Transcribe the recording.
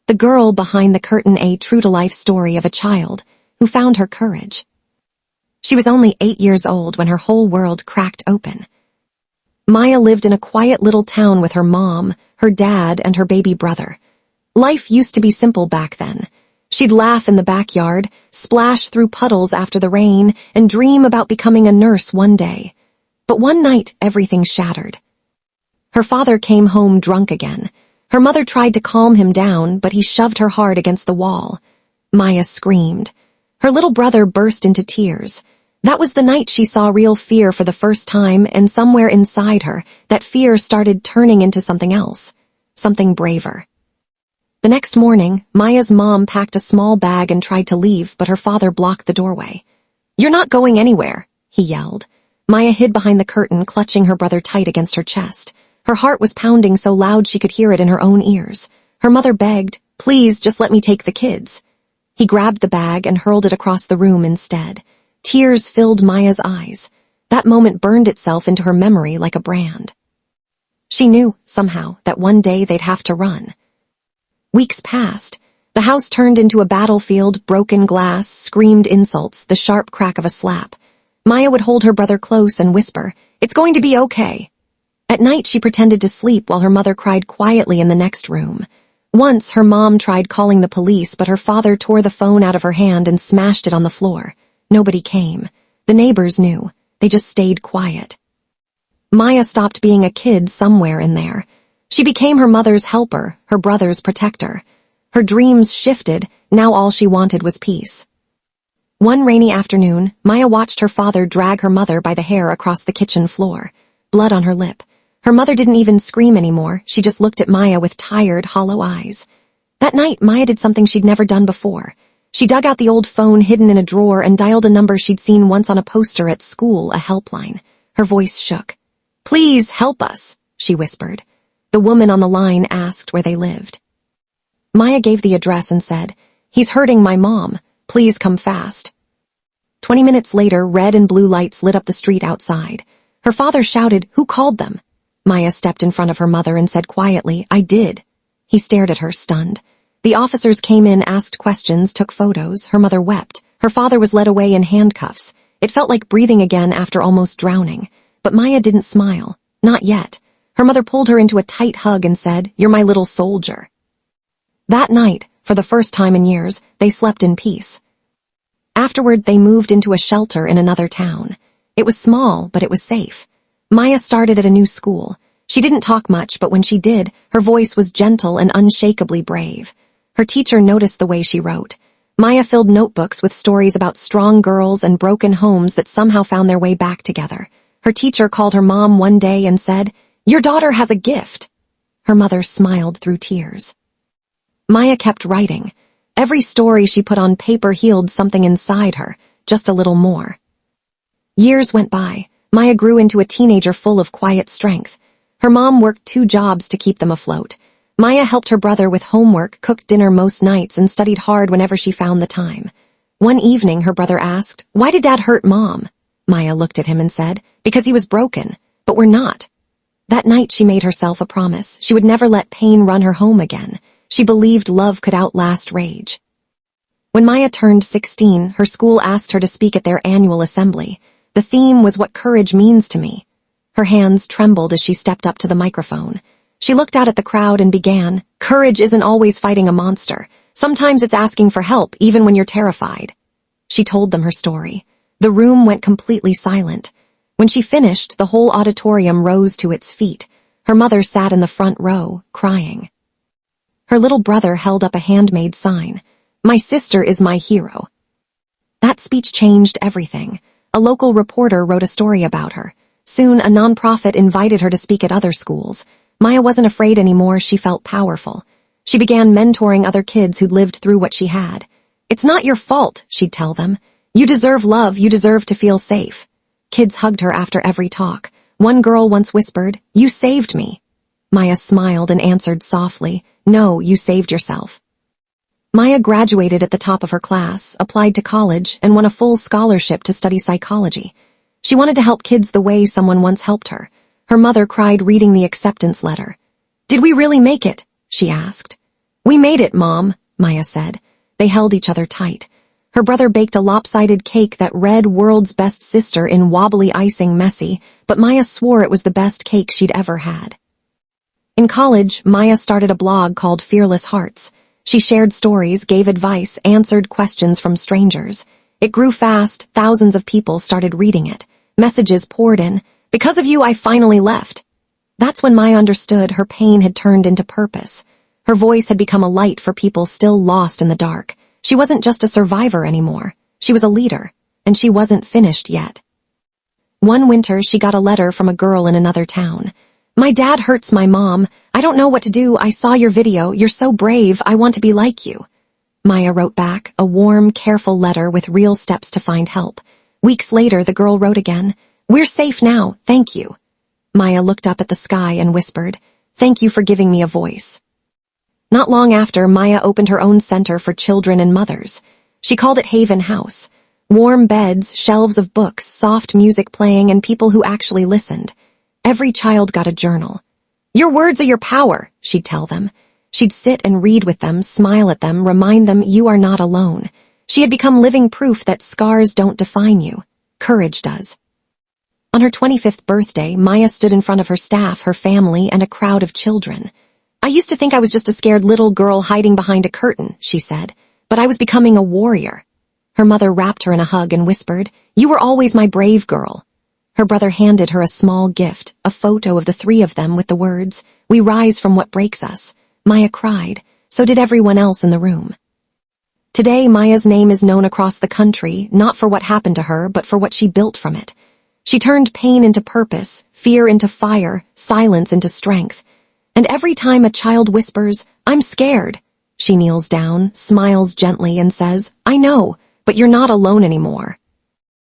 The girl behind the curtain, a true-to-life story of a child who found her courage. She was only 8 years old when her whole world cracked open. Maya lived in a quiet little town with her mom, her dad, and her baby brother. Life used to be simple back then. She'd laugh in the backyard, splash through puddles after the rain, and dream about becoming a nurse one day. But one night, everything shattered. Her father came home drunk again. Her mother tried to calm him down, but he shoved her hard against the wall. Maya screamed. Her little brother burst into tears. That was the night she saw real fear for the first time, and somewhere inside her, that fear started turning into something else, something braver. The next morning, Maya's mom packed a small bag and tried to leave, but her father blocked the doorway. "You're not going anywhere," he yelled. Maya hid behind the curtain, clutching her brother tight against her chest. Her heart was pounding so loud she could hear it in her own ears. Her mother begged, "Please, just let me take the kids." He grabbed the bag and hurled it across the room instead. Tears filled Maya's eyes. That moment burned itself into her memory like a brand. She knew, somehow, that one day they'd have to run. Weeks passed. The house turned into a battlefield, broken glass, screamed insults, the sharp crack of a slap. Maya would hold her brother close and whisper, "It's going to be okay." At night, she pretended to sleep while her mother cried quietly in the next room. Once, her mom tried calling the police, but her father tore the phone out of her hand and smashed it on the floor. Nobody came. The neighbors knew. They just stayed quiet. Maya stopped being a kid somewhere in there. She became her mother's helper, her brother's protector. Her dreams shifted. Now all she wanted was peace. One rainy afternoon, Maya watched her father drag her mother by the hair across the kitchen floor, blood on her lip. Her mother didn't even scream anymore. She just looked at Maya with tired, hollow eyes. That night, Maya did something she'd never done before. She dug out the old phone hidden in a drawer and dialed a number she'd seen once on a poster at school, a helpline. Her voice shook. "Please help us," she whispered. The woman on the line asked where they lived. Maya gave the address and said, "He's hurting my mom. Please come fast." 20 minutes later, red and blue lights lit up the street outside. Her father shouted, "Who called them?" Maya stepped in front of her mother and said quietly, "I did." He stared at her, stunned. The officers came in, asked questions, took photos. Her mother wept. Her father was led away in handcuffs. It felt like breathing again after almost drowning. But Maya didn't smile. Not yet. Her mother pulled her into a tight hug and said, "You're my little soldier." That night, for the first time in years, they slept in peace. Afterward, they moved into a shelter in another town. It was small, but it was safe. Maya started at a new school. She didn't talk much, but when she did, her voice was gentle and unshakably brave. Her teacher noticed the way she wrote. Maya filled notebooks with stories about strong girls and broken homes that somehow found their way back together. Her teacher called her mom one day and said, "Your daughter has a gift." Her mother smiled through tears. Maya kept writing. Every story she put on paper healed something inside her, just a little more. Years went by. Maya grew into a teenager full of quiet strength. Her mom worked 2 jobs to keep them afloat. Maya helped her brother with homework, cooked dinner most nights, and studied hard whenever she found the time. One evening, her brother asked, "Why did Dad hurt Mom?" Maya looked at him and said, "Because he was broken, but we're not." That night, she made herself a promise. She would never let pain run her home again. She believed love could outlast rage. When Maya turned 16, her school asked her to speak at their annual assembly. The theme was "What Courage Means to Me." Her hands trembled as she stepped up to the microphone. She looked out at the crowd and began, "Courage isn't always fighting a monster. Sometimes it's asking for help, even when you're terrified." She told them her story. The room went completely silent. When she finished, the whole auditorium rose to its feet. Her mother sat in the front row, crying. Her little brother held up a handmade sign, "My sister is my hero." That speech changed everything. A local reporter wrote a story about her. Soon, a nonprofit invited her to speak at other schools. Maya wasn't afraid anymore. She felt powerful. She began mentoring other kids who'd lived through what she had. "It's not your fault," she'd tell them. "You deserve love. You deserve to feel safe." Kids hugged her after every talk. One girl once whispered, "You saved me." Maya smiled and answered softly, "No, you saved yourself." Maya graduated at the top of her class, applied to college, and won a full scholarship to study psychology. She wanted to help kids the way someone once helped her. Her mother cried reading the acceptance letter. "Did we really make it?" she asked. "We made it, Mom," Maya said. They held each other tight. Her brother baked a lopsided cake that read "World's Best Sister" in wobbly icing messy, but Maya swore it was the best cake she'd ever had. In college, Maya started a blog called Fearless Hearts. She shared stories, gave advice, answered questions from strangers. It grew fast, thousands of people started reading it. Messages poured in. "Because of you, I finally left." That's when Maya understood her pain had turned into purpose. Her voice had become a light for people still lost in the dark. She wasn't just a survivor anymore. She was a leader, and she wasn't finished yet. One winter, she got a letter from a girl in another town. "My dad hurts my mom. I don't know what to do. I saw your video. You're so brave. I want to be like you." Maya wrote back, a warm, careful letter with real steps to find help. Weeks later, the girl wrote again, "We're safe now. Thank you." Maya looked up at the sky and whispered, "Thank you for giving me a voice." Not long after, Maya opened her own center for children and mothers. She called it Haven House. Warm beds, shelves of books, soft music playing, and people who actually listened. Every child got a journal. "Your words are your power," she'd tell them. She'd sit and read with them, smile at them, remind them you are not alone. She had become living proof that scars don't define you. Courage does. On her 25th birthday, Maya stood in front of her staff, her family, and a crowd of children. "I used to think I was just a scared little girl hiding behind a curtain," she said, "but I was becoming a warrior." Her mother wrapped her in a hug and whispered, "You were always my brave girl." Her brother handed her a small gift, a photo of the three of them with the words, "We rise from what breaks us." Maya cried. So did everyone else in the room. Today, Maya's name is known across the country, not for what happened to her, but for what she built from it. She turned pain into purpose, fear into fire, silence into strength. And every time a child whispers, "I'm scared," she kneels down, smiles gently, and says, "I know, but you're not alone anymore."